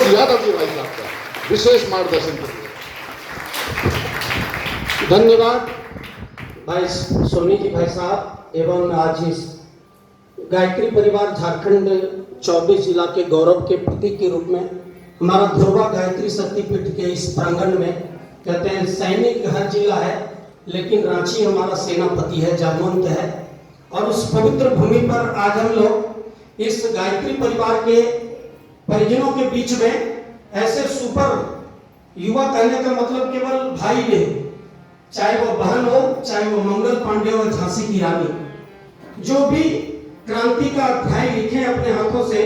यादव जी भाई साहब का विशेष मार्गदर्शन करेंगे। धन्यवाद भाई सोनी जी भाई साहब एवं आज इस गायत्री परिवार झारखंड 24 जिला के गौरव के प्रतीक के रूप में हमारा ध्रुवा गायत्री शक्तिपीठ के इस प्रांगण में कहते हैं सैनिक हर जिला है लेकिन रांची हमारा सेनापति है, जामवंत है। और उस पवित्र भूमि पर आज हम लोग इस गायत्री परिवार के परिजनों के बीच में ऐसे सुपर युवा, कहने का मतलब केवल भाई नहीं, चाहे वो बहन हो, चाहे वो मंगल पांडे हो, झांसी की रानी, जो भी क्रांति का अध्याय लिखे अपने हाथों से,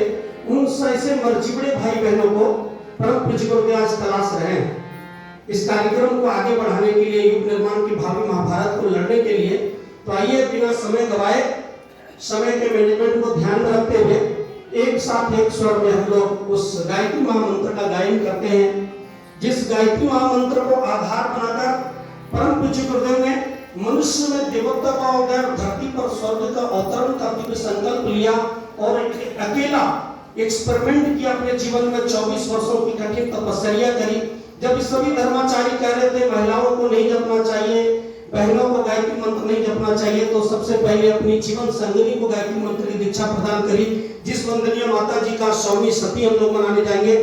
उन ऐसे मरजिबड़े भाई बहनों को परम पूज्य गुरुदेव आज तलाश रहे हैं। इस कार्यक्रम को आगे बढ़ाने के लिए, युग निर्माण की भावी महाभारत को लड़ने के लिए, तो आइए बिना समय गवाए, समय के मैनेजमेंट को ध्यान में रखते हुए एक साथ एक स्वर में हम लोग उस गायत्री महामंत्र का गायन करते हैं, जिस गायत्री महामंत्र को आधार बनाकर परम पूज्य गुरुदेव ने मनुष्य में देवत्व का अवतार, धरती पर स्वर्ग का अवतरण का दिव्य संकल्प लिया और अकेला एक्सपेरिमेंट किया अपने जीवन में। 24 वर्षों की कठिन तपस्या करी। जब सभी धर्माचार्य कह रहे थे महिलाओं को नहीं जपना चाहिए, बहनों को गायत्री मंत्र नहीं जपना चाहिए, तो सबसे पहले अपनी जीवन संगिनी को गायत्री मंत्र की दीक्षा प्रदान करी, जिस वंदनीय माता जी का 100वीं सती हम लोग मनाने जाएंगे।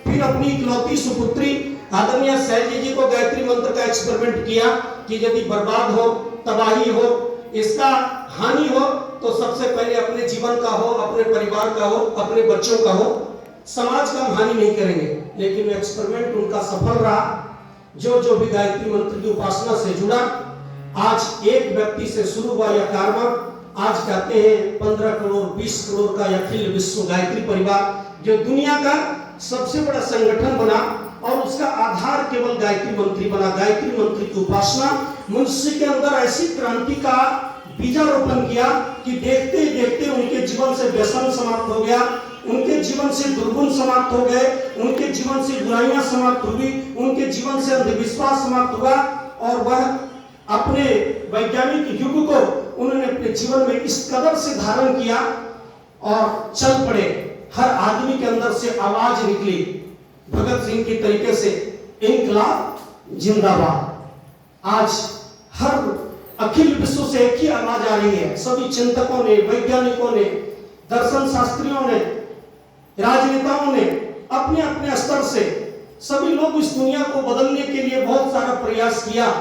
फिर अपनी इकलौती सुपुत्री आदरणीय सैलजी जी को गायत्री मंत्र का एक्सपेरिमेंट किया कि यदि बर्बाद हो, तबाही हो, इसका हानि हो, तो सबसे पहले अपने जीवन का हो, अपने परिवार का हो, अपने बच्चों का हो, समाज का हानि नहीं करेंगे। लेकिन एक्सपेरिमेंट उनका सफल रहा। जो भी गायत्री मंत्र की उपासना से जुड़ा, आज एक व्यक्ति से शुरू हुआ यह कारवा, आज कहते हैं 15 करोड़ 20 करोड़ का अखिल विश्व गायत्री परिवार, जो दुनिया का सबसे बड़ा संगठन बना और उसका आधार केवल गायत्री मंत्री बना। गायत्री मंत्री की उपासना मनुष्य के अंदर ऐसी क्रांति का बीजारोपण किया कि देखते ही देखते उनके जीवन से व्यसन समाप्त हो गया, उनके जीवन से दुर्गुण समाप्त हो गए, उनके जीवन से बुराइयां समाप्त हुई, उनके जीवन से अंधविश्वास समाप्त हुआ और वह अपने वैज्ञानिक युग को उन्होंने अपने जीवन में इस कदर से धारण किया और चल पड़े। हर आदमी के अंदर से आवाज निकली भगत सिंह की तरीके से, इनकलाब जिंदाबाद। आज हर अखिल विश्व से एक ही आवाज आ रही है। सभी चिंतकों ने, वैज्ञानिकों ने, दर्शन शास्त्रियों ने, राजनेताओं ने अपने अपने स्तर से सभी लोग इस दुनिया को बदलने के लिए बहुत सारा प्रयास किया,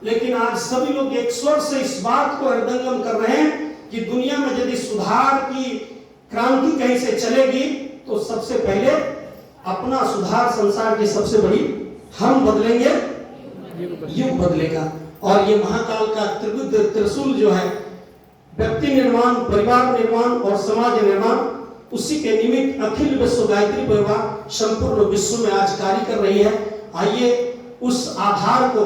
लेकिन आज सभी लोग एक स्वर से इस बात को हृदयंगम कर रहे हैं कि दुनिया में यदि सुधार की क्रांति कहीं से चलेगी तो सबसे पहले अपना सुधार, संसार की सबसे बड़ी हम बदलेंगे, युग बदलेगा। और ये महाकाल का त्रिविध त्रिशूल जो है, व्यक्ति निर्माण, परिवार निर्माण और समाज निर्माण, उसी के निमित्त अखिल विश्व गायत्री परिवार संपूर्ण विश्व में आज कार्य कर रही है। आइए उस आधार को,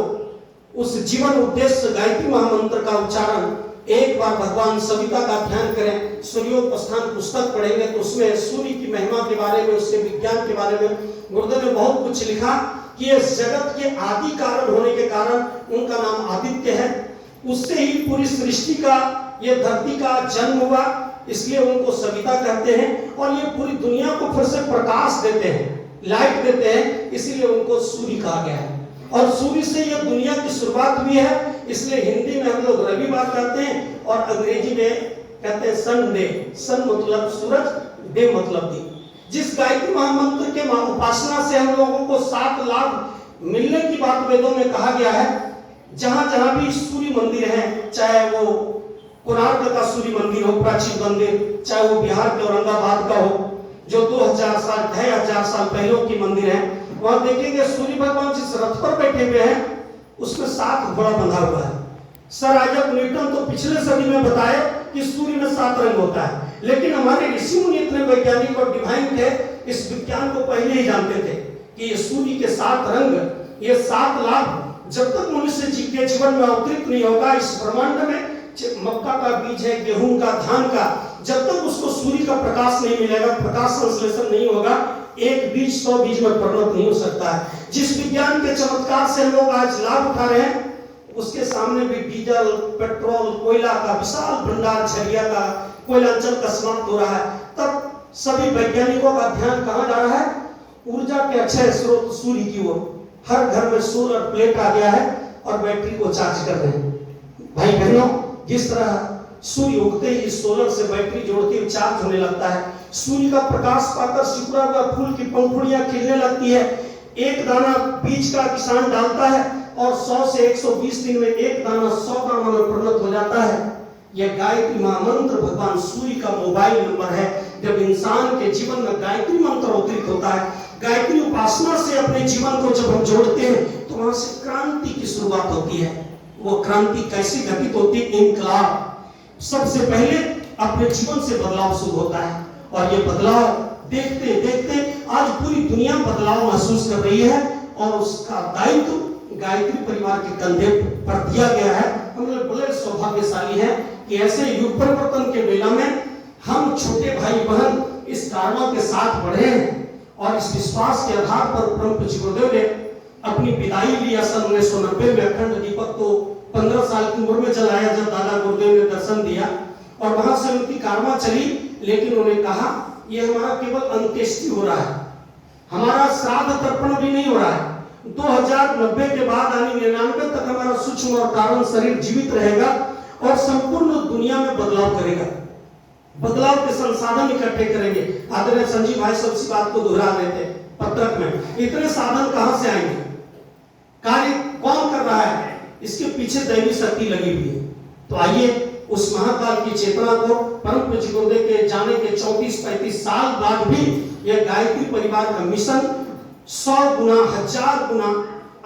उस जीवन उद्देश्य गायत्री महामंत्र का उच्चारण एक बार भगवान सविता का ध्यान करें। सूर्योपस्थान पुस्तक पढ़ेंगे तो उसमें सूर्य की महिमा के बारे में, उसके विज्ञान के बारे में गुरुदेव ने बहुत कुछ लिखा कि ये जगत के आदि कारण होने के कारण उनका नाम आदित्य है। उससे ही पूरी सृष्टि का, ये धरती का जन्म हुआ, इसलिए उनको सविता कहते हैं। और ये पूरी दुनिया को फिर से प्रकाश देते हैं, लाइट देते हैं, इसलिए उनको सूर्य कहा गया है। और सूर्य से ये दुनिया की शुरुआत हुई है, इसलिए हिंदी में हम लोग रविवार कहते हैं और अंग्रेजी में कहते हैं संडे। सन मतलब सूरज, डे मतलब दिन। जिस गायत्री महामंत्र के उपासना से हम लोगों को 7 लाभ मिलने की बात वेदों में कहा गया है। जहां जहां भी सूर्य मंदिर है, चाहे वो कोणार्क का सूर्य मंदिर हो, प्राचीन मंदिर, चाहे वो बिहार के औरंगाबाद का हो, जो 2000 साल 2500 साल पहले की मंदिर है, वहां देखेंगे सूर्य भगवान जिस रथ पर बैठे हुए हैं उसमें 7 घोड़ा बंधा हुआ है। सर आइजैक न्यूटन तो पिछले सदी में बताए कि सूर्य में 7 रंग होता है, लेकिन हमारे ऋषि मुनि इतने वैज्ञानिक और डिवाइन थे, इस विज्ञान को पहले ही जानते थे कि ये सूर्य के 7 रंग, ये 7 लाभ जब तक मनुष्य जी के जीवन में अवतरित नहीं होगा इस ब्रह्मांड में, मक्का का बीज है, गेहूं का, धान का, जब तक उसको सूर्य का प्रकाश नहीं मिलेगा, प्रकाश संश्लेषण नहीं होगा, एक बीज 100 बीज में परिणत नहीं हो सकता है। जिस विज्ञान के चमत्कार से लोग आज लाभ उठा रहे हैं, उसके सामने भी डीजल, पेट्रोल, कोयला का विशाल भंडार, झरिया का, कोयलांचल का समाप्त हो रहा है। तब सभी वैज्ञानिकों का ध्यान कहां जा रहा है? ऊर्जा के अक्षय स्रोत सूर्य की ओर, हर घर में सोलर प्लेट आ गया है और बैटरी को चार्ज कर रहे हैं। भाई बहनों, जिस तरह सूर्य उगते ही सोलर से बैटरी जोड़ते हुए चार्ज होने लगता है, सूर्य का प्रकाश पाकर सिकुड़ा हुआ फूल की पंखुड़ियां खिलने लगती है। एक दाना बीज का किसान डालता है और 100 से 120 दिन में एक दाना 100 दाना में परिणत हो जाता है। यह गायत्री महामंत्र भगवान सूर्य का मोबाइल नंबर है। जब इंसान के जीवन में गायत्री मंत्र अवतरित होता है, गायत्री उपासना से अपने जीवन को जब हम जोड़ते हैं तो वहां से क्रांति की शुरुआत होती है। वो क्रांति कैसे घटित होती है? इनकलाब। सबसे पहले अपने जीवन से बदलाव शुरू होता है और ये बदलाव देखते देखते आज पूरी दुनिया बदलाव महसूस कर रही है और उसका दायित्व गायत्री परिवार के कंधे पर दिया गया है। हम लोग बड़े सौभाग्यशाली हैं कि ऐसे युग परिवर्तन के बेला में हम छोटे भाई बहन इस कारवां के साथ बढ़े हैं और इस विश्वास के आधार पर परम पूज्य गुरुदेव ने अपनी विदाई ली। सन 1990 में अखंड दीपक को 15 साल की उम्र में जलाया जब दादा गुरुदेव ने दर्शन दिया और वहां से उनकी कारवां चली। लेकिन उन्होंने कहा यह हमारा केवल अंत्येष्टि हो रहा है, हमारा श्राद्ध तर्पण भी नहीं हो रहा है। 2090 के बाद यानी 99 तक हमारा सूक्ष्म और कारण शरीर जीवित रहेगा और संपूर्ण दुनिया में बदलाव करेगा, बदलाव के संसाधन इकट्ठे करेंगे। आदरणीय संजीव भाई सब इस बात को दोहरा रहे थे पत्रक में, इतने साधन कहां से आएंगे, कार्य कौन कर रहा है, इसके पीछे दैवी शक्ति लगी हुई है। तो आइए उस महाकाल की चेतना को परम पूज्य गुरुदेव के जाने के 34-35 साल बाद भी यह गायत्री परिवार का मिशन 100 गुना 1000 गुना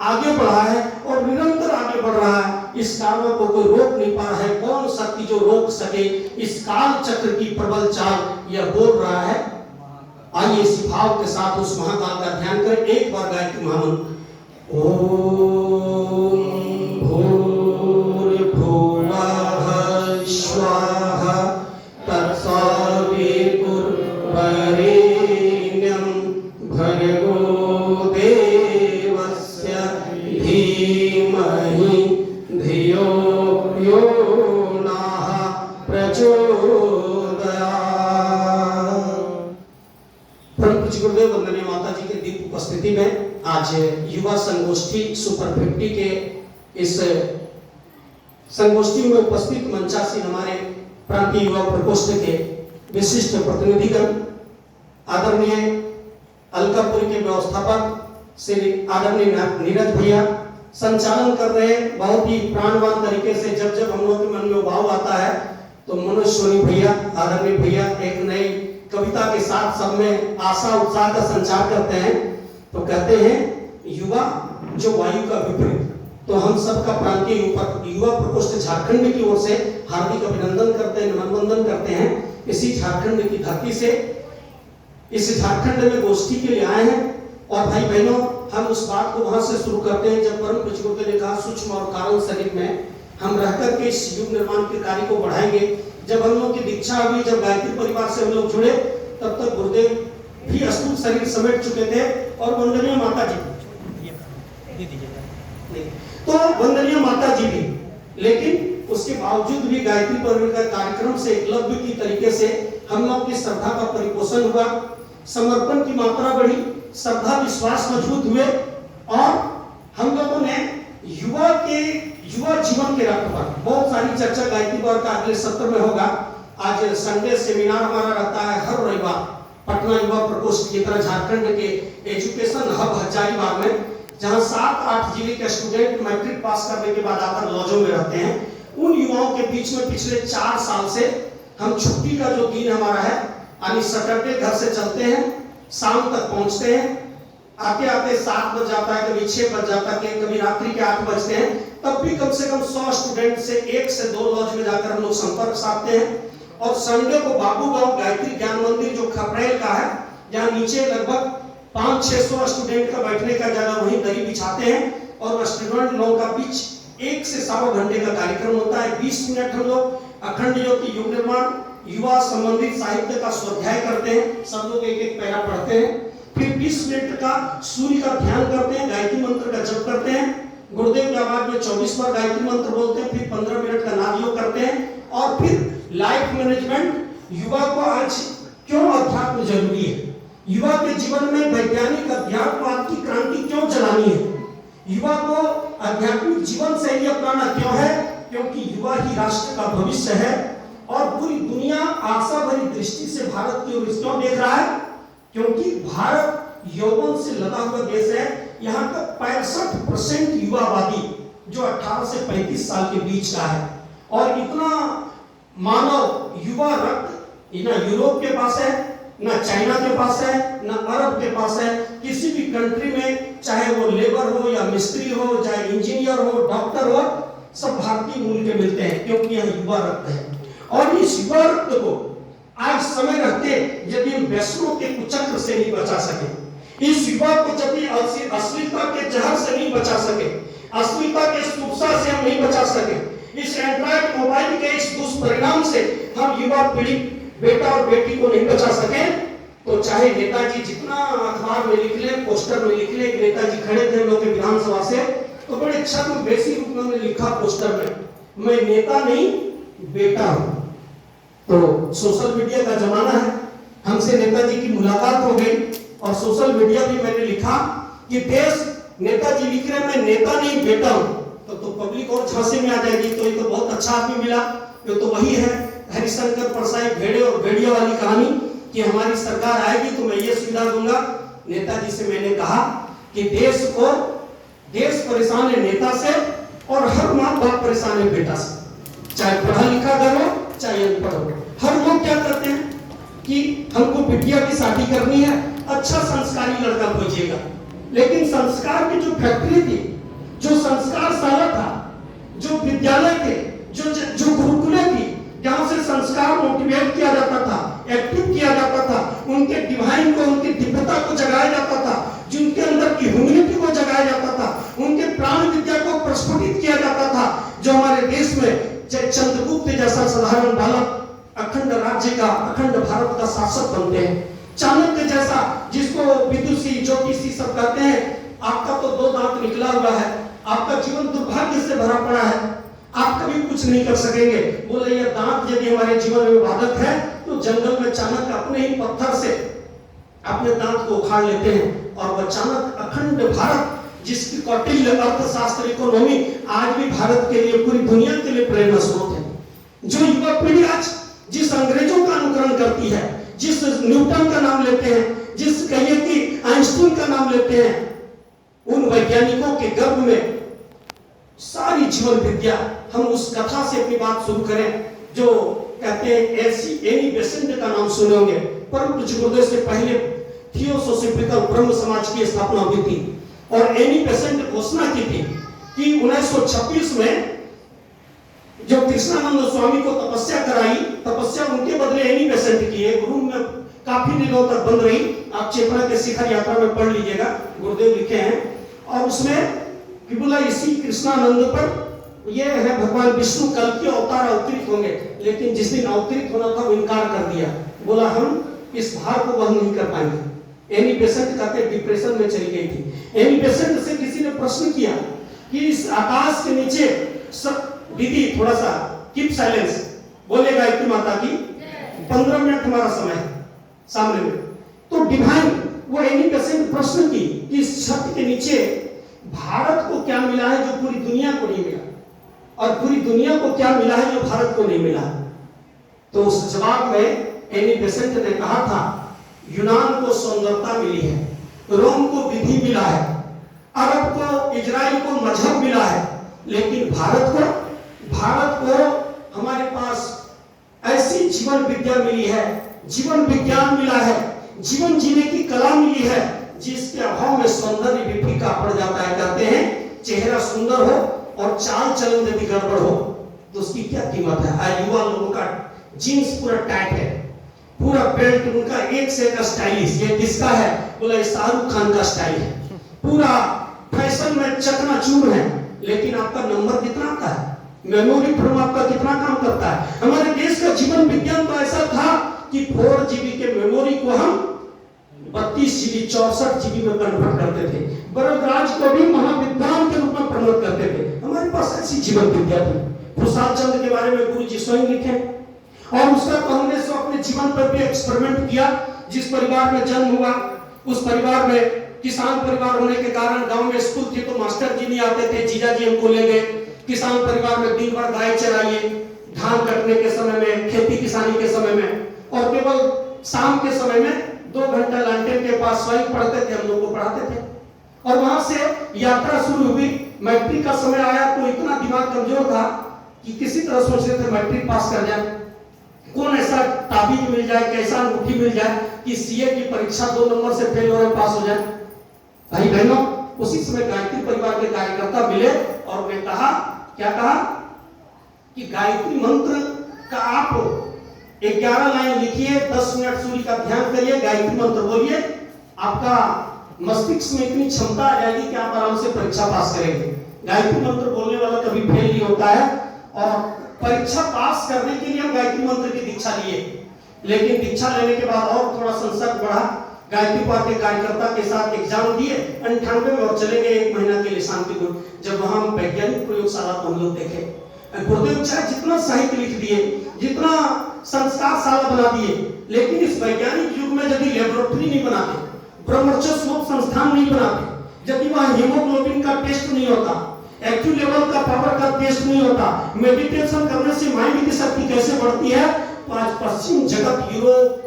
आगे बढ़ा है और निरंतर आगे बढ़ रहा है। इस कारवां को कोई रोक नहीं पा रहा है। कौन शक्ति जो रोक सके इस काल चक्र की प्रबल चाल, यह बोल रहा है। आइए इसी भाव के साथ उस महाकाल का ध्यान करें। एक बार गायत्री महामंत्र ओम भूर्भुवः स्वः तत्सवितुर्वरेण्यं भर्गो देवस्य धीमहि धियो यो नः प्रचोदयात्। परम पूज्य गुरुदेव वंदनीय माता जी के दीप उपस्थिति में आज युवा संगोष्ठी सुपर 50 के इस संगोष्ठी में उपस्थित मंचासीन हमारे प्रांतीय युवा प्रकोष्ठ के विशिष्ट प्रतिनिधिगण, आदरणीय अलकापुरी के व्यवस्थापक श्री आदरणीय नीरज भैया संचालन कर रहे हैं बहुत ही प्राणवान तरीके से। जब जब हम लोग के मन में भाव आता है तो मनोज सोनी भैया, आदरणीय भैया एक नई कविता के साथ सब में आशा उत्साह का संचार करते हैं। तो कहते हैं युवा जो वायु का विपरीत। तो हम सबका प्रांतीय युवा प्रकोष्ठ झारखंड की ओर से हार्दिक अभिनंदन करते हैं, नमन वंदन करते हैं। इसी झारखंड की धरती से इस झारखंड में गोष्ठी के लिए आए हैं और भाई बहनों हम उस बात को वहां से शुरू करते हैं जब परम पूज्य गुरुदेव ने कहा सूक्ष्म और कारण शरीर में हम रहकर के इस युग निर्माण के कार्य को बढ़ाएंगे। जब हम लोग की दीक्षा हुई, जब गायत्री परिवार से हम लोग जुड़े, तब तक गुरुदेव भी अस्तुत शरीर समेट चुके थे और वंदनीय माता जी तो वंदनीय माता जी भी, लेकिन उसके बावजूद भी गायत्री परिवार का कार्यक्रम से एकलव्य की तरीके से हम लोग की श्रद्धा का परिपोषण हुआ, समर्पण की मात्रा बढ़ी, श्रद्धा विश्वास मजबूत हुए और हम लोगों ने युवा जीवन के रक्त पर बहुत सारी चर्चा गायत्री परिवार का अगले सत्र में होगा। आज संडे सेमिनार हमारा रहता है हर रविवार पटना युवा प्रकोष्ठ की तरह झारखंड के एजुकेशन हब हजारीबाग में, जहां 7-8 जिले के स्टूडेंट मैट्रिक पास करने के बाद आकर लॉजों में रहते हैं। उन युवाओं के बीच में पिछले 4 साल से हम छुट्टी का जो दिन हमारा है यानी सैटरडे घर से चलते हैं, शाम तक पहुंचते हैं, आते आते 7 बज जाता है, कभी 6 बज जाता है, कभी रात्रि के 8 बजते हैं। तब भी कम से कम 100 स्टूडेंट से 1 से 2 लॉज में जाकर हम लोग संपर्क साधते हैं और संडे को बाबू गांव गायत्री ज्ञान मंदिर जो खपरेल का है, जहां नीचे लगभग 500-600 स्टूडेंट का बैठने का जगह वहीं दरी बिछाते हैं और स्टूडेंट लोगों का बीच 1 से 1.25 घंटे का कार्यक्रम होता है। 20 मिनट हम लोग अखंड ज्योति युग निर्माण युवा संबंधित साहित्य का स्वाध्याय करते हैं, सब लोग एक पैरा पढ़ते हैं, फिर 20 मिनट का सूर्य का ध्यान करते हैं, गायत्री मंत्र का जप करते हैं, गुरुदेव की आवाज में 24 बार गायत्री मंत्र बोलते हैं, फिर 15 मिनट का नाद योग करते हैं और फिर लाइफ मैनेजमेंट। युवा को आज क्यों अध्यात्म जरूरी है, युवा के जीवन में वैज्ञानिक अध्यात्मवाद की क्रांति क्यों चलानी है? युवा को आध्यात्मिक जीवन शैली अपनाना क्यों है? क्योंकि युवा ही राष्ट्र का भविष्य है और पूरी दुनिया आशा भरी दृष्टि से भारत की ओर क्यों देख रहा है? क्योंकि भारत यौवन से लदा हुआ देश है। यहाँ तक 65% युवा आबादी जो 18 से 35 साल के बीच का है और इतना मानव युवा रक्त ना यूरोप के पास है, ना चाइना के पास है, ना अरब के पास है। किसी भी कंट्री में चाहे वो लेबर हो या मिस्त्री हो, चाहे इंजीनियर हो, डॉक्टर हो, सब भारतीय मूल के मिलते हैं क्योंकि यह युवा रक्त है। और इस युवा रक्त को आज समय रहते यदि हम वैष्णव के कुचक्र से नहीं बचा सके, इस युवा को जब अश्लीलता के जहर से नहीं बचा सके, अश्लीलता के सुरसा से हम नहीं बचा सके, इस एंड्रॉइड मोबाइल के इस दुष्परिणाम से हम युवा पीढ़ी बेटा और बेटी को नहीं बचा सके, तो चाहे नेताजी जितना अखबार में लिख ले, पोस्टर में लिख ले, नेताजी खड़े थे हम लोग के विधानसभा से, तो बड़े छद्मवेशी रूप में उन्होंने लिखा पोस्टर में, मैं नेता नहीं बेटा हूं। तो सोशल मीडिया का जमाना है, हमसे नेताजी की मुलाकात हो गई और सोशल मीडिया भी मैंने लिखा कि देश नेताजी लिख रहे मैं नेता नहीं बेटा हूं, तो पब्लिक और झांसे में आ जाएगी। तो ये तो बहुत अच्छा आदमी मिला, ये तो वही है हरिशंकर परसाई भेड़े और भेड़िया वाली कहानी कि हमारी सरकार आएगी तो मैं ये सुविधा दूंगा। नेताजी से मैंने कहा कि देश परेशान है नेता से और हर माँ बाप परेशान है बेटा से, चाहे पढ़ा लिखा घर हो चाहे अनपढ़ हो। हर लोग क्या करते हैं कि हमको बिटिया की शादी करनी है, अच्छा संस्कारी लड़का खोजिएगा, लेकिन संस्कार की जो फैक्ट्री थी, जो संस्कारशाला था, जो विद्यालय थे, जो गुरुकुले थी, जहां से संस्कार मोटिवेट किया जाता था, एक्टिव किया जाता था, उनके डिवाइन को, उनकी दिव्यता को जगाया जाता था, जिनके अंदर की ह्यूमैनिटी को जगाया जाता था, उनके प्राण विद्या को प्रस्फुटित किया जाता था। जो हमारे देश में चंद्रगुप्त जैसा साधारण बालक अखंड राज्य का, अखंड भारत का शासक बनते हैं, चाणक्य जैसा जिसको विदुषी ज्योतिषी सब कहते हैं, आपका तो 2 दांत निकला हुआ है, आपका जीवन दुर्भाग्य से भरा पड़ा है, आप कभी कुछ नहीं कर सकेंगे। बोले ये दांत यदि हमारे जीवन में बाधक है तो जंगल में चाणक्य अपने ही पत्थर से अपने दांत को उखाड़ लेते हैं और वह चाणक्य अखंड भारत जिसकी कौटिल्य अर्थशास्त्र इकोनॉमी आज भी भारत के लिए, पूरी दुनिया के लिए प्रेरणा स्रोत है। जो युवा पीढ़ी आज जिस अंग्रेजों का अनुकरण करती है, जिस न्यूटन का नाम लेते हैं, जिस कहिए कि आइंस्टीन का नाम लेते हैं, उन वैज्ञानिकों के गर्भ में सारी जीवन विद्या, हम उस कथा से अपनी बात शुरू करें जो कहते हैं एनी बेसेंट का नाम सुने होंगे। परम पूज्य गुरुदेव से पहले थियोसोफिकल ब्रह्म समाज की स्थापना हुई थी और एनी बेसेंट घोषणा की थी कि 1926 में जो कृष्णानंद स्वामी को तपस्या कराई, तपस्या उनके बदले एनी बेसेंट की, एक रूम में काफी दिनों तक बंद रही। आप चेतना के शिखर यात्रा में पढ़ लीजिएगा, गुरुदेव लिखे हैं। और उसमें कि बोला इसी कृष्णानंद पर ये है भगवान विष्णु कल के अवतार अवतरित होंगे, लेकिन जिस दिन अवतरित होना था वो इनकार कर दिया, बोला हम इस भार को वहन नहीं कर पाएंगे। एनी बेसेंट कहते डिप्रेशन में चली गई थी। एनी बेसेंट से किसी ने प्रश्न किया कि इस आकाश के नीचे सब, दीदी थोड़ा सा कीप साइलेंस, बोलेगा इतनी माता की 15 मिनट हमारा समय है सामने में। तो डिवाइन वो एनी बेसेंट प्रश्न की कि इस छत के नीचे भारत को क्या मिला है जो पूरी दुनिया को नहीं मिला, और पूरी दुनिया को क्या मिला है जो भारत को नहीं मिला। तो उस जवाब में एनी बेसेंट ने कहा था यूनान को सौंदर्यता मिली है, रोम को विधि मिला है, अरब को, इजराइल को मजहब मिला है, लेकिन भारत को हमारे पास ऐसी जीवन विद्या मिली है, जीवन विज्ञान मिला है, जीवन जीने की कला मिली है, जिसके अभाव में सौंदर्य भी फीका पड़ जाता है। कहते हैं चेहरा सुंदर हो और चाल चलन यदि गड़बड़ हो तो उसकी क्या कीमत है। आज युवा लोगों का जीन्स पूरा टाइट है, पूरा बेल्ट उनका एक से एक स्टाइलिश, ये किसका है, बोला शाहरुख खान का स्टाइल है, पूरा फैशन में चकनाचूर है, लेकिन आपका नंबर कितना आता है, मेमोरी फोन आपका कितना काम करता है। हमारे देश का जीवन विज्ञान तो ऐसा था कि 4 GB के मेमोरी को हम 32 GB 64 GB में कन्वर्ट करते थे, बरदराज को भी महाविद्वान के रूप में प्रमोट करते थे। हमारे पास ऐसी जीवन विद्या थी। प्रसाद चंद्र के बारे में गुरु जी स्वयं लिखे और उसका तो हमने अपने जीवन पर भी एक्सपेरिमेंट किया। जिस परिवार में जन्म हुआ उस परिवार में किसान परिवार होने के कारण गांव में स्कूल थी तो मास्टर जी नहीं आते थे, जीजा जी हमको ले गए। किसान परिवार में दिन भर गाय चराइए, धान कटने के समय में, खेती किसानी के समय में, और केवल शाम के समय में 2 घंटा लालटेन के पास स्वयं पढ़ते थे, हम लोग को पढ़ाते थे। और वहां से यात्रा शुरू हुई। मैट्रिक का समय आया तो इतना दिमाग कमजोर था कि किसी तरह सोच रहे थे मैट्रिक पास कर जाए, कौन ऐसा ताबीज मिल जाए, कैसा अंगूठी मिल जाए कि सीए की परीक्षा 2 नंबर से फेल हो रहे पास हो जाए। भाई बहनों, उसी समय गायत्री परिवार के कार्यकर्ता मिले और उन्हें कहा, क्या कहा कि गायत्री मंत्र का आप 11 लाइन लिखिए, 10 मिनट सूर्य का ध्यान करिए, गायत्री मंत्र बोलिए, आपका मस्तिष्क में इतनी क्षमता आ जाएगी कि आप आराम से परीक्षा पास करेंगे। गायत्री मंत्र बोलने वाला कभी फेल नहीं होता है। और परीक्षा पास करने के लिए हम गायत्री मंत्र की दीक्षा लिए, लेकिन दीक्षा लेने के बाद और थोड़ा संसर्ग बढ़ा। गायत्री परिवार के कार्यकर्ता के साथ एग्जाम दिए 98 में और चले गए 1 महीना के लिए शांतिपुर। जब वहां हम वैज्ञानिक प्रयोगशाला को हम लोग देखे, गुरुदेव चाहे जितना साहित्य लिख दिए, जितना संस्कारशाला बना दिए, लेकिन इस वैज्ञानिक युग में यदि लेबोरेटरी नहीं बनाते, ब्रह्मचर्य संस्थान नहीं बनाते, यदि वहां हीमोग्लोबिन का टेस्ट नहीं होता, एक्यू लेवल का पावर का टेस्ट नहीं होता, मेडिटेशन करने से माइंड की शक्ति कैसे बढ़ती है, तो आज पश्चिम जगत, यूरोप,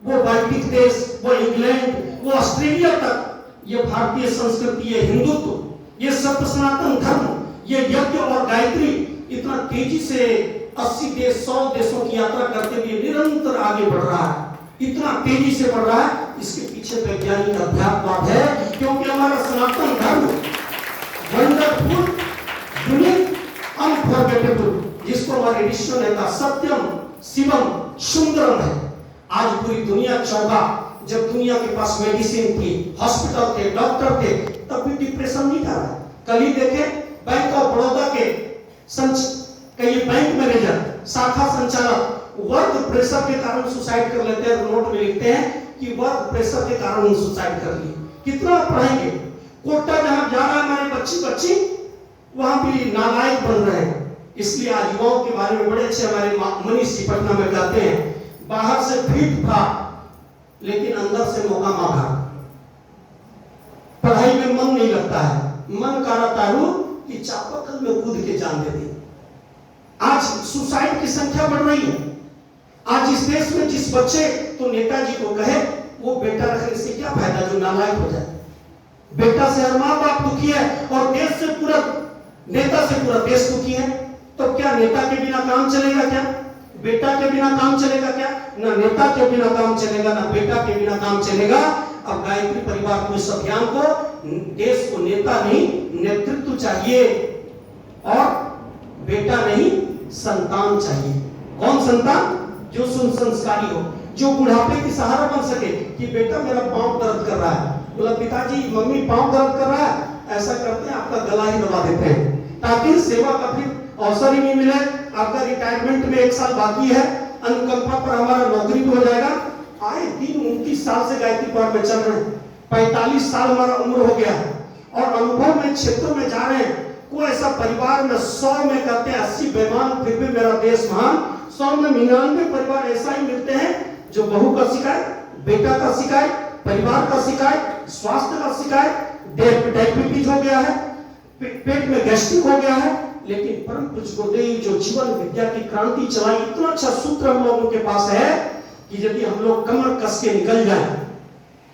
वो बाल्टिक देश, वो इंग्लैंड, वो ऑस्ट्रेलिया तक ये भारतीय संस्कृति, ये हिंदुत्व, ये सत्य सनातन धर्म, ये यज्ञ और गायत्री इतना तेजी से 80 देश 100 देशों की यात्रा करते हुए निरंतर आगे बढ़ रहा है। इतना तेजी से बढ़ रहा है, इसके पीछे वैज्ञानिक अध्यात्म है, क्योंकि हमारा सनातन धर्म वंडरफुल, यूनिक, अनफॉरगेटेबल, जिसको हमारे ऋषियों ने कहा सत्यम शिवम सुंदरम है। आज पूरी दुनिया चौंका। जब दुनिया के पास मेडिसिन थी, हॉस्पिटल थे, डॉक्टर थे, तब भी डिप्रेशन नहीं था। कल ही देखे बैंक ऑफ बड़ौदा के बैंक मैनेजर, शाखा संचालक वर्क प्रेशर के कारण सुसाइड कर लेते हैं। नोट में लिखते हैं कि वर्क प्रेशर के कारण उन्होंने सुसाइड कर लिए। कितना पढ़ाएंगे? कोटा जहां जा रहा है हमारे बच्ची वहां भी नालायक बन रहे हैं। इसलिए आज युवाओं के बारे में बड़े अच्छे हमारे मनीष जी पटना में कहते हैं, बाहर से फिट था लेकिन अंदर से मौका मांगा। पढ़ाई में मन नहीं लगता है, मन का रहता है कि चापाकल में कूद के जान दे दी। आज सुसाइड की संख्या बढ़ रही है। आज इस देश में जिस बच्चे तो नेताजी को कहे वो बेटा रखने से क्या फायदा जो नालायक हो जाए। बेटा से हर माँ बाप दुखी है और देश से पूरा नेता से पूरा देश दुखी है। तो क्या नेता के बिना काम चलेगा? क्या बेटा के बिना काम चलेगा? क्या ना नेता के बिना काम चलेगा, ना बेटा के बिना काम चलेगा। अब गायत्री परिवार को इस अभियान को, देश को नेता नहीं नेतृत्व चाहिए और बेटा नहीं संतान चाहिए। कौन संतान? जो संस्कारी हो, जो बुढ़ापे की सहारा बन सके कि बेटा मेरा पांव दर्द कर रहा है, बोला पिताजी मम्मी पांव दर्द कर रहा है, ऐसा करते हैं आपका गला ही दबा देते हैं ताकि सेवा का फिर अवसर ही नहीं मिले। आपका रिटायरमेंट में 1 साल बाकी है, अनुकंपा पर हमारा नौकरी भी हो जाएगा। आए दिन 29 साल से गायत्री परिवार में चल रहे हैं, 45 साल हमारा उम्र हो गया और अनुभव में क्षेत्रों में जा रहे हैं। कोई ऐसा परिवार में 100 में कहते हैं 80 बेईमान, फिर भी मेरा देश महान। 100 में 99 परिवार ऐसा ही मिलते हैं जो बहू का शिकायत, बेटा का शिकायत, परिवार का शिकायत, स्वास्थ्य का शिकायत, डायबिटीज हो गया है, पेट में गैस्ट्रिक हो गया है। लेकिन परम पूज्य गुरुदेव जो जीवन विद्या की क्रांति चलाई, इतना अच्छा सूत्र हम लोगों के पास है कि यदि हम लोग कमर कस के निकल जाएं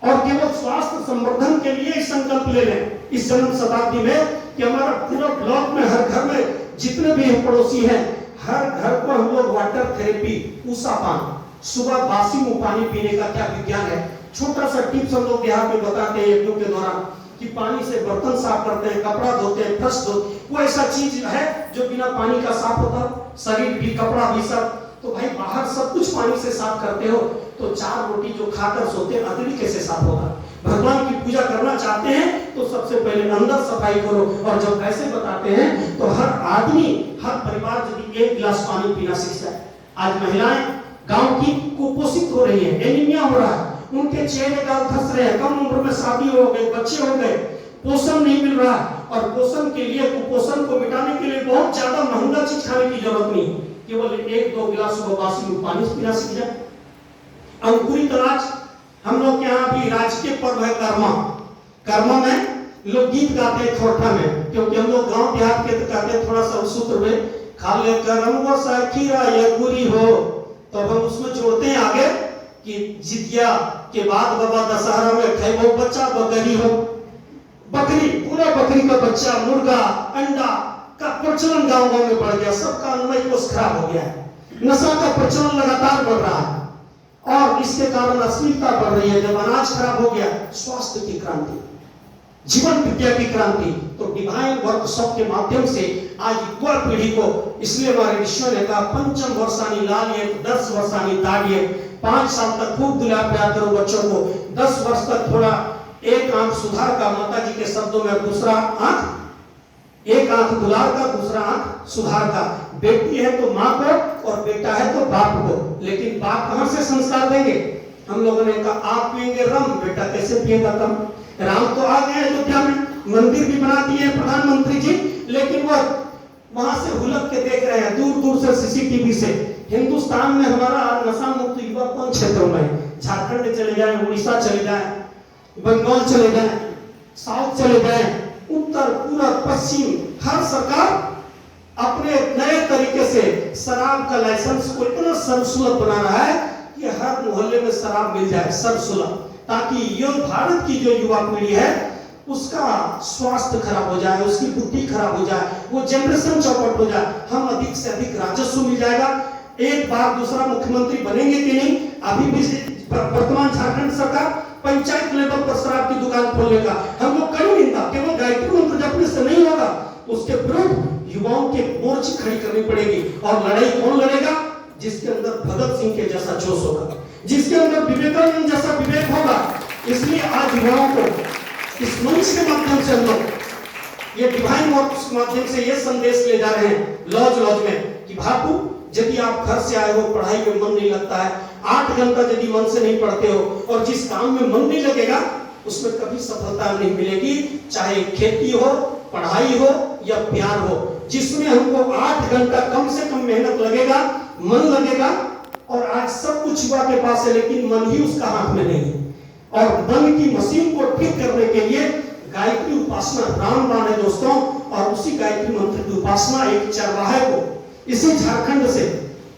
और केवल स्वास्थ्य संवर्धन के लिए संकल्प ले लें इस जन्म शताब्दी में कि हमारा पूरा ब्लॉक में हर घर में जितने भी पड़ोसी हैं, हर घर को हम लोग वाटर थेरेपी, ऊषा पान, सुबह बासी मुंह पानी पीने का क्या विज्ञान है। छोटा सा टिप्स हम लोग देहात में बताते हैं यज्ञों के दौरान कि पानी से बर्तन साफ करते हैं, कपड़ा धोते हैं, फर्श धोते हैं। वो ऐसा चीज है जो बिना पानी का साफ होता, शरीर भी कपड़ा भी सब। तो भाई बाहर सब कुछ पानी से साफ करते हो तो 4 रोटी जो खाकर सोते हैं अंदर कैसे साफ होगा? भगवान की पूजा करना चाहते हैं तो सबसे पहले अंदर सफाई करो। और जब ऐसे बताते हैं तो हर आदमी, हर परिवार यदि 1 गिलास पानी पीना सीख जाए। आज महिलाएं गांव की कुपोषित हो रही है, एनीमिया हो रहा है, उनके चेहरे गाल धस रहे हैं, कम उम्र में शादी हो गई, बच्चे हो गए, पोषण नहीं मिल रहा। और पोषण के लिए, कुपोषण को मिटाने के लिए बहुत ज्यादा महंगा चीज खाने की जरूरत नहीं, केवल 1-2 गिलास सुबह बासी में पानी पीना सीख जाए। अंकुरित अनाज हम लोग के यहाँ भी राजकीय पर्व है कर्मा। कर्मा में लोग गीत गाते हैं खोरठा में, क्योंकि हम लोग गांव देहात के तो कहते हैं थोड़ा सा सूत्र में खाले करम खीरा या गुरी हो, तो हम उसमें जोड़ते हैं आगे कि जितिया के बाद बाबा दशहरा में खैबो बच्चा बकरी हो। बकरी, पूरा बकरी का बच्चा, मुर्गा, अंडा का प्रचलन गांव गांव में बढ़ गया। सबका अनुमय कोष खराब हो गया है। नशा का प्रचलन लगातार बढ़ रहा है और इसके कारण अश्लीलता बढ़ रही है। जब अनाज खराब हो गया, स्वास्थ्य की क्रांति, जीवन विद्या की क्रांति। तो डिवाइन वर्कशॉप के माध्यम से आज युवा पीढ़ी को, इसलिए हमारे ईश्वर ने कहा पंचम वर्षानी लालिए 10 वर्षानी दाढ़िए। 5 साल तक खूब दुलार प्यार करो बच्चों को, 10 वर्ष तक थोड़ा एक आंख सुधार का, माता जी के शब्दों में दूसरा आंख, एक आंख दुलार का, दूसरा आंख सुधार का। बेटी है तो माँ को और बेटा है तो बाप को। लेकिन बाप कहां से संस्कार देंगे? हम लोगों ने कहा आप पिएंगे रम, बेटा कैसे पिएगा कम? राम तो आ गए अयोध्या में, मंदिर भी बना दिए प्रधानमंत्री जी, लेकिन वह वहां से हुलक के देख रहे हैं दूर दूर से सीसीटीवी से। हिंदुस्तान में हमारा नशा मुक्त युवा कौन क्षेत्रों में? झारखंड चले जाए, उड़ीसा चले जाए, बंगाल चले जाए, साउथ चले जाए, उत्तर, पूरब, पश्चिम, हर सरकार अपने नए तरीके से शराब का लाइसेंस को इतना सर्वसुलभ बना रहा है कि हर मोहल्ले में शराब मिल जाए सर्वसुलभ, ताकि ये भारत की जो युवा पीढ़ी है उसका स्वास्थ्य खराब हो जाए, उसकी बुद्धि खराब हो जाए, वो जनरेशन चौपट हो जाए, हम अधिक से अधिक राजस्व मिल जाएगा। एक बार दूसरा मुख्यमंत्री बनेंगे कि नहीं? अभी भी वर्तमान झारखंड सरकार पंचायत लेवल पर शराब की दुकान खोलने का हम लोग कड़ी निंदा, केवल गायत्री मंत्र जपने से नहीं होगा, उसके विरुद्ध युवाओं के मोर्चे खड़ी करनी पड़ेगी। और लड़ाई कौन लड़ेगा? जिसके अंदर भगत सिंह के जैसा जोश होगा, जिसके अंदर विवेकानंद जैसा विवेक होगा। इसलिए आज युवाओं को इस मंच के माध्यम से हम लोग ये डिवाइन वर्क्स के माध्यम से ये संदेश ले जा रहे हैं लॉज लॉज में कि बापू, यदि आप घर से आए हो, पढ़ाई में मन नहीं लगता है, 8 घंटा यदि मन से नहीं पढ़ते हो और जिस काम में मन नहीं लगेगा उसमें कभी सफलता नहीं मिलेगी। चाहे खेती हो, पढ़ाई हो या प्यार हो, जिसमें हमको 8 घंटा कम से कम मेहनत लगेगा, मन लगेगा। और आज सब कुछ युवा के पास है, लेकिन मन ही उसका हाथ में नहीं है। और मन की मशीन को ठीक करने के लिए गायत्री उपासना रामबाण है दोस्तों, और उसी गायत्री मंत्र की उपासना एक चरवाहे को इसी झारखंड से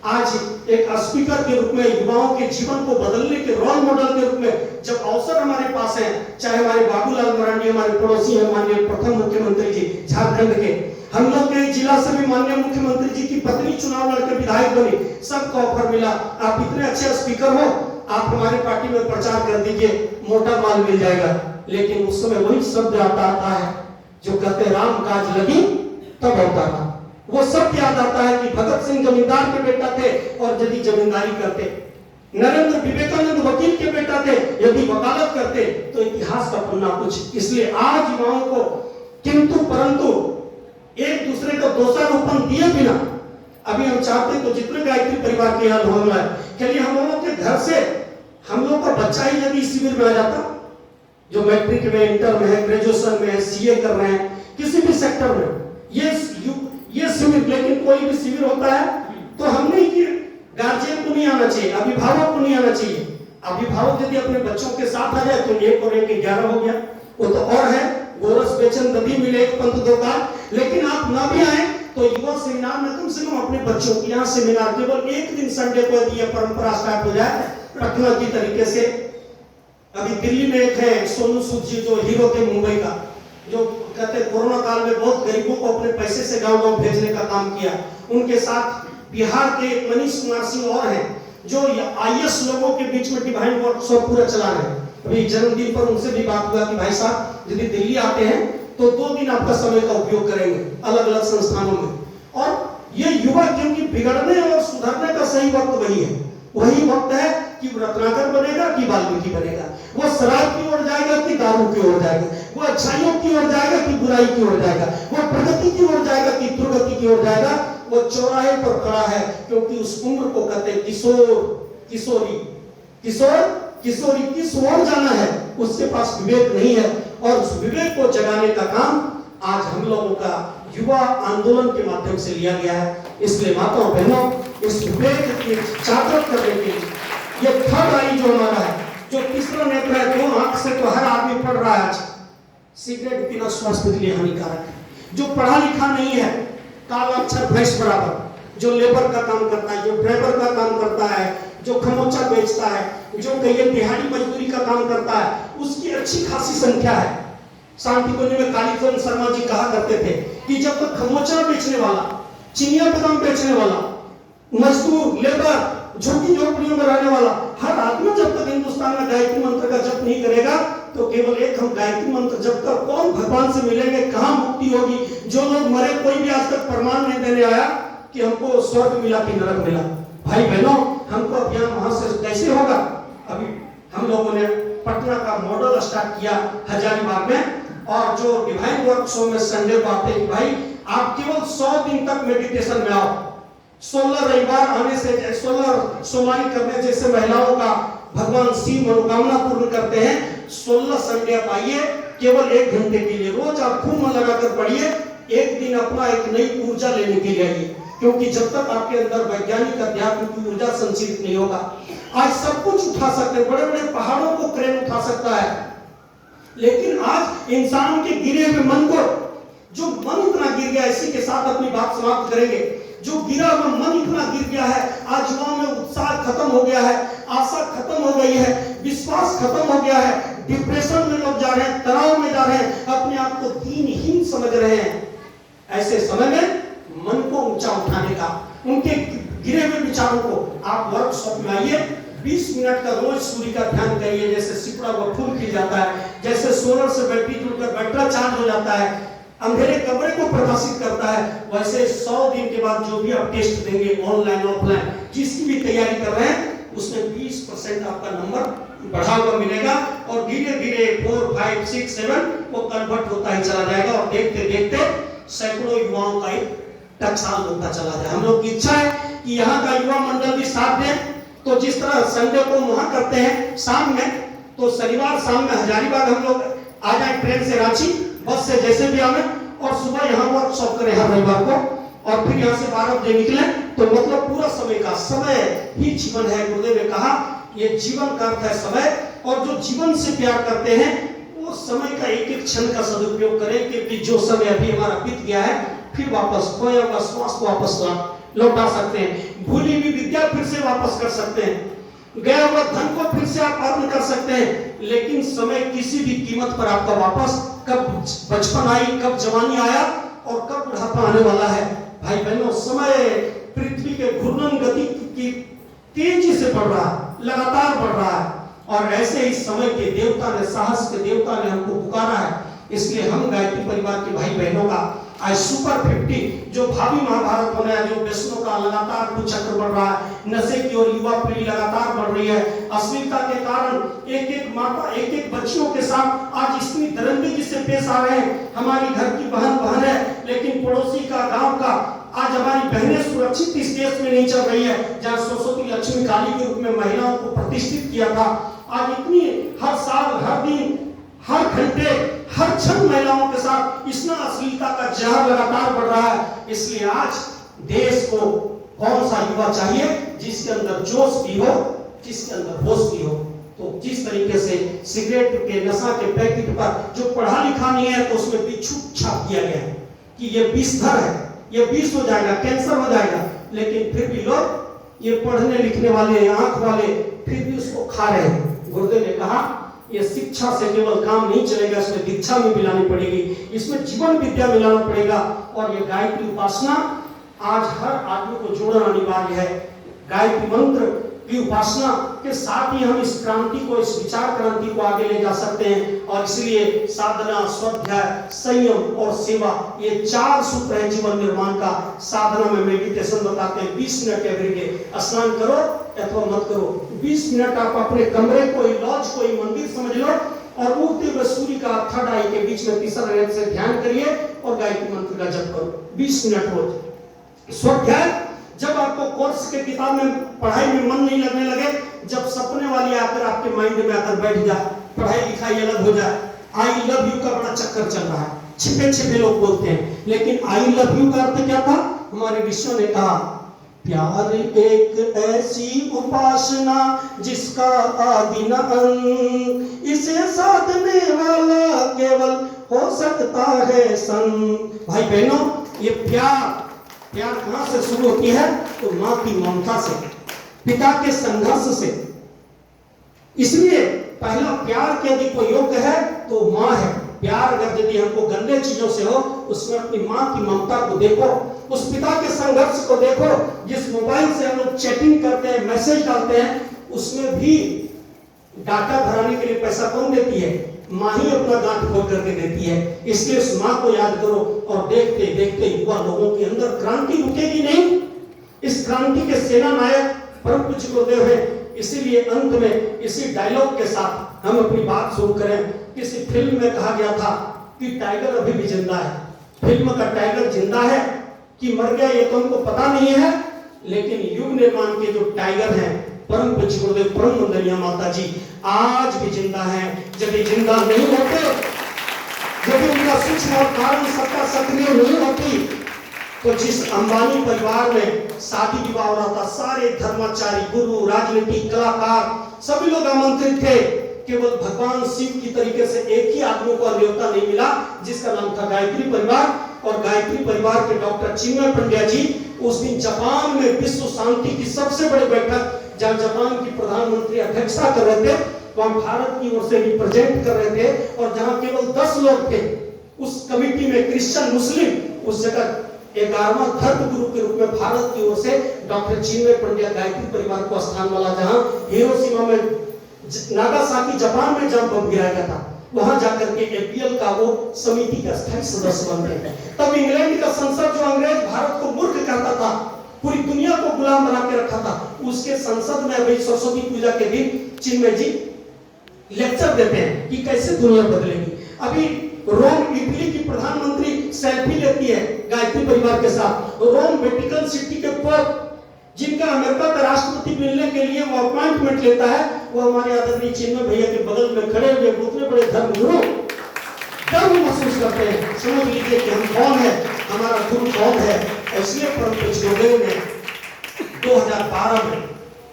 आज एक स्पीकर के रूप में युवाओं के जीवन को बदलने के रोल मॉडल के रूप में जब अवसर हमारे पास है, चाहे हमारे बाबूलाल मरांडी हमारे पड़ोसी हैं, माननीय प्रथम मुख्यमंत्री जी झारखंड के, हम लोग के जिला से भी माननीय मुख्यमंत्री जी की पत्नी चुनाव लड़के विधायक बनी, सबको ऑफर मिला, आप इतने अच्छे स्पीकर हो, आप हमारे पार्टी में प्रचार कर दीजिए, मोटा माल मिल जाएगा। लेकिन उस समय वही शब्द आता है जो कहते राम काज लगी तब होता था। वो सब याद आता है कि भगत सिंह जमींदार के बेटा थे और यदि जमींदारी करते, नरेंद्र विवेकानंद वकील के बेटा थे, यदि वकालत करते तो इतिहास का पन्ना कुछ। इसलिए आज युवाओं को किंतु परंतु एक दूसरे को दोषारोपण दिए बिना, अभी हम चाहते तो जितने गायत्री परिवार के यहाँ होना है, चलिए हम लोगों के घर से हम लोग का बच्चा ही यदि शिविर में आ जाता, जो मैट्रिक में, इंटर में है, ग्रेजुएशन में है, सीए कर रहे हैं, किसी भी सेक्टर में ये शिविर, लेकिन कोई भी शिविर होता है तो हमने कि गार्जियन को नहीं आना चाहिए, अभिभावक को नहीं आना चाहिए। अभिभावक यदि अपने बच्चों के साथ आ जाए तो 1 और 1 11 हो गया, वो तो और है, गोरस बेचन दधी मिले एक पंथ दो का। लेकिन आप ना भी आए तो युवा सेमिनार में कम से कम अपने बच्चों की यहाँ सेमिनार केवल एक दिन संडे को यदि यह परंपरा स्टार्ट हो जाए पटना की तरीके से। अभी दिल्ली में एक है सोनू सूद जी जो हीरो थे मुंबई का, जो कहते कोरोना काल में बहुत गरीबों को अपने पैसे से गांव-गांव भेजने का काम किया। उनके साथ बिहार के मनीष कुमार सिंह और हैं जो आईएएस लोगों के बीच में डिवाइन वर्कशॉप पूरा चला रहे हैं। अभी जन्मदिन पर उनसे भी बात हुआ कि भाई साहब यदि दिल्ली आते हैं तो 2 दिन आपका समय का उपयोग करेंगे अलग अलग संस्थानों में। और ये युवा क्योंकि बिगड़ने और सुधरने का सही वक्त वही है, वही वक्त है कि रत्नाकर बनेगा कि वाल्मीकि बनेगा, वो शराब की ओर जाएगा कि दारू की ओर जाएगा, वो अच्छाइयों की ओर जाएगा कि बुराई की ओर जाएगा, वो प्रगति की ओर जाएगा कि दुर्गति की ओर जाएगा। वो चौराहे पर खड़ा है क्योंकि उस उम्र को कहते हैं किशोर किशोरी, किशोर किशोरी किस ओर जाना है उसके पास विवेक नहीं है। और उस विवेक को जगाने का काम आज हम लोगों का युवा आंदोलन के माध्यम से लिया गया है। इसलिए माताओं बहनों, इस विवेक की जागृत करने के लिए ये थर्ड आई जो हमारा है, जो तीसरा नेत्र है, दो आंख से तो हर आदमी पढ़ रहा है आज, सिगरेट पीना स्वास्थ्य के लिए हानिकारक है। जो पढ़ा लिखा नहीं है, काला अक्षर भैंस बराबर, जो लेबर का काम करता है, जो ड्राइवर का काम करता है, जो खमोचा बेचता है, जो कई दिहाड़ी मजदूरी का काम करता है, उसकी अच्छी खासी संख्या है। शांति कुंज में कालीचरण शर्मा जी कहा करते थे कि जब तक खमोचा बेचने वाला, चिनिया बादाम बेचने वाला, मजदूर, लेबर, झुग्गी झोपड़ियों में रहने वाला हर आदमी जब तक हिंदुस्तान में गायत्री मंत्र का जप नहीं करेगा, तो केवल एक हम गायत्री मंत्र जप कर कौन भगवान से मिलेंगे, कहां मुक्ति होगी। जो लोग मरे, कोई भी आज तक प्रमाण नहीं देने आया कि हमको स्वर्ग मिला कि नरक मिला। भाई बहनों, हमको अभियान वहां से कैसे होगा। अभी हम लोगों ने पटना का मॉडल स्टार्ट किया हजारीबाग में, और जो डिवाइन वर्कशॉप में संडे को आते हैं, भाई आप केवल 100 दिन तक मेडिटेशन में आओ। 16 रविवार आने से, 16 सोमवारी करने जैसे महिलाओं का भगवान शिव मनोकामना पूर्ण करते हैं। 16 संडे आप आइए, केवल 1 घंटे के लिए रोज आप खूब मन लगाकर पढ़िए। एक दिन अपना एक नई ऊर्जा लेने के लिए आइए, क्योंकि जब तक आपके अंदर वैज्ञानिक अध्यात्म की ऊर्जा संचित नहीं होगा, आज सब कुछ उठा सकते हैं, बड़े बड़े पहाड़ों को क्रेन उठा सकता है, लेकिन आज इंसान के गिरे हुए मन को, जो मन इतना गिर गया, इसी के साथ अपनी बात समाप्त करेंगे। जो गिरा हुआ मन इतना गिर गया है, आज युवाओं में उत्साह खत्म हो गया है, आशा खत्म हो गई है, विश्वास खत्म हो गया है, डिप्रेशन में लोग जा रहे हैं, तनाव में जा रहे हैं, अपने आप को दीनहीन समझ रहे हैं। ऐसे समय में मन को ऊंचा उठाने का, उनके गिरे हुए विचारों को आप वर्कशॉप में आइए। 20 मिनट का रोज सूर्य का ध्यान करिए, जैसे सिपड़ा व फूल खिल जाता है, जैसे सोलर से बैटरी जुड़कर बैटरा चार्ज हो जाता है, अंधेरे कमरे को प्रकाशित करता है, वैसे 100 दिन के बाद जो भी आप टेस्ट देंगे, ऑनलाइन ऑफलाइन जिसकी भी तैयारी कर रहे हैं, उसमें 20% आपका नंबर बढ़ा हुआ मिलेगा, और धीरे धीरे 4, 5, 6, 7 वो कन्वर्ट होता ही चला जाएगा, और देखते देखते सैकड़ों युवाओं का एक टकसाल होता चला जाए। हम लोग की इच्छा है कि यहाँ का युवा मंडल भी साथ दे। तो जिस तरह संडे को वहां करते हैं शाम में, तो शनिवार शाम में हजारीबाग हम लोग आ जाए ट्रेन से, रांची बस से जैसे भी आवे, और सुबह यहाँ वर्कशॉप करें हर रविवार को, और फिर यहाँ से 12 बजे निकले। तो मतलब पूरा समय का, समय ही जीवन है। गुरुदेव ने कहा ये जीवन का अर्थ है समय, और जो जीवन से प्यार करते हैं वो समय का एक एक क्षण का सदुपयोग करें, क्योंकि जो समय अभी हमारा बीत गया है फिर वापस खोया हुआ श्वास को वापस लौटा सकते हैं, भूली हुई विद्या फिर से वापस कर सकते हैं, गया हुआ धन को फिर से आप अर्न कर सकते हैं, लेकिन समय किसी भी कीमत पर आपका वापस, कब बचपन आई, कब जवानी आया और कब बुढ़ापा आने वाला है। भाई बहनों, समय पृथ्वी के घूर्णन गति की तेजी से बढ़ रहा है, लगातार बढ़ रहा है, और ऐसे ही समय के देवता ने, साहस के देवता ने हमको पुकारा है। इसलिए हम गायत्री परिवार के भाई बहनों का आज सुपर 50 जो भावी महाभारत होना है, जो व्यसनों का लगातार कुचक्र बढ़ रहा है, नशे की ओर युवा पीढ़ी लगातार बढ़ रही है, अश्लीलता के कारण एक एक माता, एक एक बच्चियों के साथ आज इतनी दरिंदगी से पेश आ रहे हैं। हमारी घर की बहन है, लेकिन पड़ोसी का, गांव का, आज हमारी बहनें सुरक्षित इस देश में नहीं चल रही है, जहाँ सरस्वती लक्ष्मी काली के रूप में महिलाओं को प्रतिष्ठित किया था। आज इतनी हर साल, हर दिन, हर घंटे, हर क्षण महिलाओं के साथ इतना अश्लीलता का जहर लगातार बढ़ रहा है। इसलिए आज देश को कौन सा युवा चाहिए जिसके अंदर जोश भी हो, जिसके अंदर होश भी हो। तो जिस तरीके से सिगरेट के, नशा के पैकेट पर जो पढ़ा लिखा नहीं है, तो उसमें बिच्छू छाप दिया गया है कि ये विषधर है, ये विष हो जाएगा, कैंसर हो जाएगा, लेकिन फिर भी लोग ये पढ़ने लिखने वाले, आंख वाले फिर भी उसको खा रहे हैं। गुरुदेव ने कहा ये शिक्षा से केवल काम नहीं चलेगा, इसमें दीक्षा भी मिलानी पड़ेगी, इसमें जीवन विद्या मिलाना पड़ेगा, और ये गायत्री उपासना आज हर आदमी को जोड़ना अनिवार्य है। गायत्री मंत्र की उपासना के साथ ही हम इस क्रांति को, इस विचार क्रांति को आगे ले जा सकते हैं। और इसलिए साधना, स्वाध्याय, संयम और सेवा, ये 4 सूत्र है जीवन निर्माण का। साधना में मेडिटेशन बताते हैं 20 मिनट एवरीडे। स्नान करो अथवा मत करो, 20 मिनट आप अपने कमरे को, लॉज को मंदिर समझ लो, और उगते हुए सूर्य का थर्ड आई के बीच में तीसरा नेत्र से ध्यान करिए और गायत्री मंत्र का जप करो 20 मिनट रोज। स्वाध्याय, जब आपको कोर्स के किताब में, पढ़ाई में मन नहीं लगने लगे, जब सपने वाली आकर आपके माइंड में आकर बैठ जाए, पढ़ाई लिखाई अलग हो जाए, आई लव यू का बड़ा चक्कर चल रहा है, छिपे छिपे लोग बोलते हैं, लेकिन आई लव यू का अर्थ क्या था? हमारे ऋषियों ने कहा प्यार एक ऐसी उपासना जिसका आदि न अंत, इसे साधने वाला केवल हो सकता है संत। भाई बहनों, ये प्यार कहाँ से शुरू होती है? तो माँ की ममता से, पिता के संघर्ष से। इसलिए पहला प्यार के यदि कोई योग्य है तो माँ है। प्यार अगर यदि हमको गंदे चीजों से हो, उसमें अपनी माँ की ममता को देखो, उस पिता के संघर्ष को देखो। जिस मोबाइल से हम लोग चैटिंग करते हैं, मैसेज डालते हैं, उसमें भी डाटा भराने के लिए पैसा कौन देती है? माँ ही अपना गांठ खोल करके देती है। इसलिए उस माँ को याद करो और देखते देखते युवा लोगों के अंदर क्रांति रुकेगी नहीं। इस क्रांति के सेना नायक परम पूज्य गुरुदेव है। इसीलिए अंत में इसी डायलॉग के साथ हम अपनी बात शुरू करें। किसी फिल्म में कहा गया था कि टाइगर अभी भी जिंदा है। फिल्म का टाइगर जिंदा है कि मर गया ये तो हमको पता नहीं है, लेकिन युग निर्माण के जो टाइगर हैं परम पूज्य गुरुदेव परम वंदनीय माता जी आज भी जिंदा है। जब ये जिंदा नहीं होते, जब उनका सूक्ष्म और कारण सत्ता सक्रिय नहीं होती, तो जिस अंबानी परिवार में शादी विवाह हो रहा था, सारे धर्माचारी, गुरु, राजनीतिक, कलाकार सभी लोग आमंत्रित थे। केवल भगवान शिव की तरीके से एक ही आदमी को न्योता नहीं मिला, जिसका नाम था गायत्री परिवार। और गायत्री परिवार के डॉक्टर चिन्मय पंड्या जी उस दिन जापान में विश्व शांति की सबसे बड़ी बैठक, जहां जापान की प्रधानमंत्री अध्यक्षता कर रहे थे, वहां भारत की ओर से रिप्रेजेंट कर रहे थे। और जहां केवल 10 लोग थे उस कमिटी में, क्रिश्चियन, मुस्लिम, उस जगह 11वां धर्म गुरु के रूप में भारत की ओर से डॉक्टर चिन्मय पंड्या गायत्री परिवार को स्थान वाला, जहां हिरोशिमा में, नागासाकी जापान में जब बम गिराया गया था, वहां जाकर के एपीएल का वो समिति का स्थायी सदस्य बन गए। तब इंग्लैंड का संसद, जो अंग्रेज भारत को मूर्ख कहता था, पूरी दुनिया को गुलाम बना के रखा था, उसके संसद में अभी सरस्वती पूजा के दिन चिन्मय जी लेक्चर देते हैं कि कैसे दुनिया बदलेगी। अभी रोम, इटली की प्रधानमंत्री सेल्फी लेती है गायत्री परिवार के साथ। रोम वेटिकन सिटी के पोप, जिनका अमेरिका का राष्ट्रपति मिलने के लिए वो अपॉइंटमेंट लेता है, वो हमारे आदरणीय चिन्मय भैया के बगल में खड़े हुए उतने बड़े धर्मगुरु गर्व महसूस करते हैं। समझ लीजिए कि हम कौन है, हमारा गुरु कौन है। इसलिए परम पूज्य गुरुदेव ने 2012 में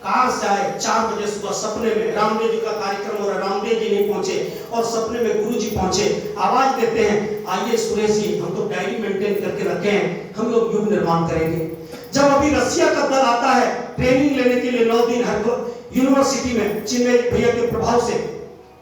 कार से आए, 4 बजे सुबह सपने में, रामदेव जी का कार्यक्रम हो रहा, रामदेव जी नहीं पहुंचे और सपने में गुरु जी पहुंचे। आवाज देते हैं, आइए सुरेश जी, हम तो डायरी मेंटेन करके रखे हैं, हम लोग युग निर्माण करेंगे। जब अभी रसिया का दल आता है ट्रेनिंग लेने के लिए 9 दिन यूनिवर्सिटी में चिन्मय भैया के प्रभाव से,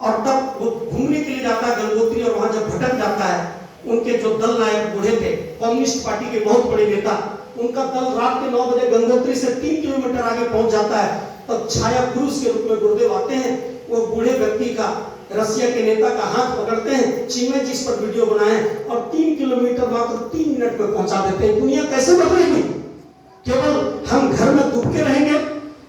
और तब वो घूमने के लिए जाता है गंगोत्री, और वहां जब भटक जाता है, उनके जो दल नायक बूढ़े थे, कम्युनिस्ट पार्टी के बहुत बड़े नेता, उनका दल रात के 9 बजे गंगोत्री से 3 किलोमीटर आगे पहुंच जाता है। तब छाया पुरुष के रूप में गुरुदेव आते हैं। वो बूढ़े व्यक्ति का, रसिया के नेता का हाथ पकड़ते हैं, चिन्मय जी इस पर वीडियो बनाए और 3 किलोमीटर मात्र 3 मिनट में पहुंचा देते हैं। दुनिया कैसे बदलेगी? केवल हम घर में डूबके रहेंगे?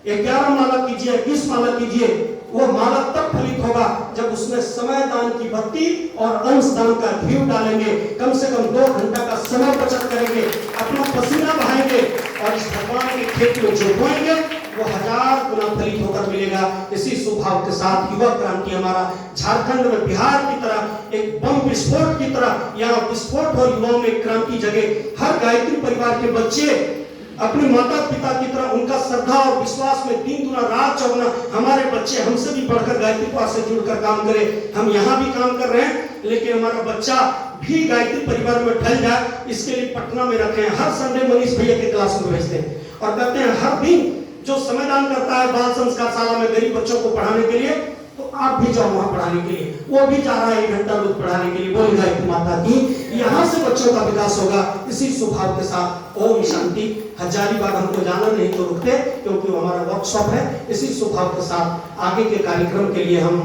11 माला कीजिए, 20 माला कीजिए, वो माला तब फलित होगा जब उसमें समय दान की बत्ती और अंश दान का घी डालेंगे। कम से कम 2 घंटा का समय बचत करेंगे, अपना पसीना बहाएंगे और इस भगवान के खेत में जो बोएंगे वो 1000 गुना फलित होकर मिलेगा। इसी स्वभाव के साथ युवा क्रांति हमारा झारखंड में बिहार की तरह एक बम विस्फोट की तरह यहाँ विस्फोट और युवाओं में क्रांति जगे। हर गायत्री परिवार के बच्चे अपने माता पिता की तरह उनका श्रद्धा और विश्वास में 3 गुना रात चौगुना हमारे बच्चे हमसे भी बढ़कर गायत्री परिवार से जुड़कर काम करें। हम यहाँ भी काम कर रहे हैं, लेकिन हमारा बच्चा भी गायत्री परिवार में ढल जाए, इसके लिए पटना में रखे हैं। हर संडे मनीष भैया के क्लास में भेजते हैं और कहते हैं हर दिन जो समय दान करता है बाल संस्कार शाला में गरीब बच्चों को पढ़ाने के लिए, तो आप भी जाओ वहां पढ़ाने के लिए। वो भी जा रहा है 1 घंटा रोज पढ़ाने के लिए। बोल गायत्री माता की, यहाँ से बच्चों का विकास होगा। इसी स्वभाव के साथ ओम शांति। हजारीबाग हमको जाना नहीं तो रुकते, क्योंकि वो हमारा वर्कशॉप है। इसी स्वभाव के साथ आगे के कार्यक्रम के लिए हम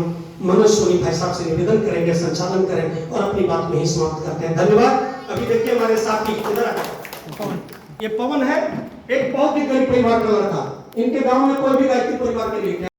मनोज सोनी भाई साहब से निवेदन करेंगे, संचालन करें और अपनी बात में ही समाप्त करते हैं। धन्यवाद। अभी देखिए हमारे साथी इधर, ये पवन है, एक बहुत ही गरीब परिवार का लड़का। इनके गांव में कोई भी गायत्री परिवार के लिए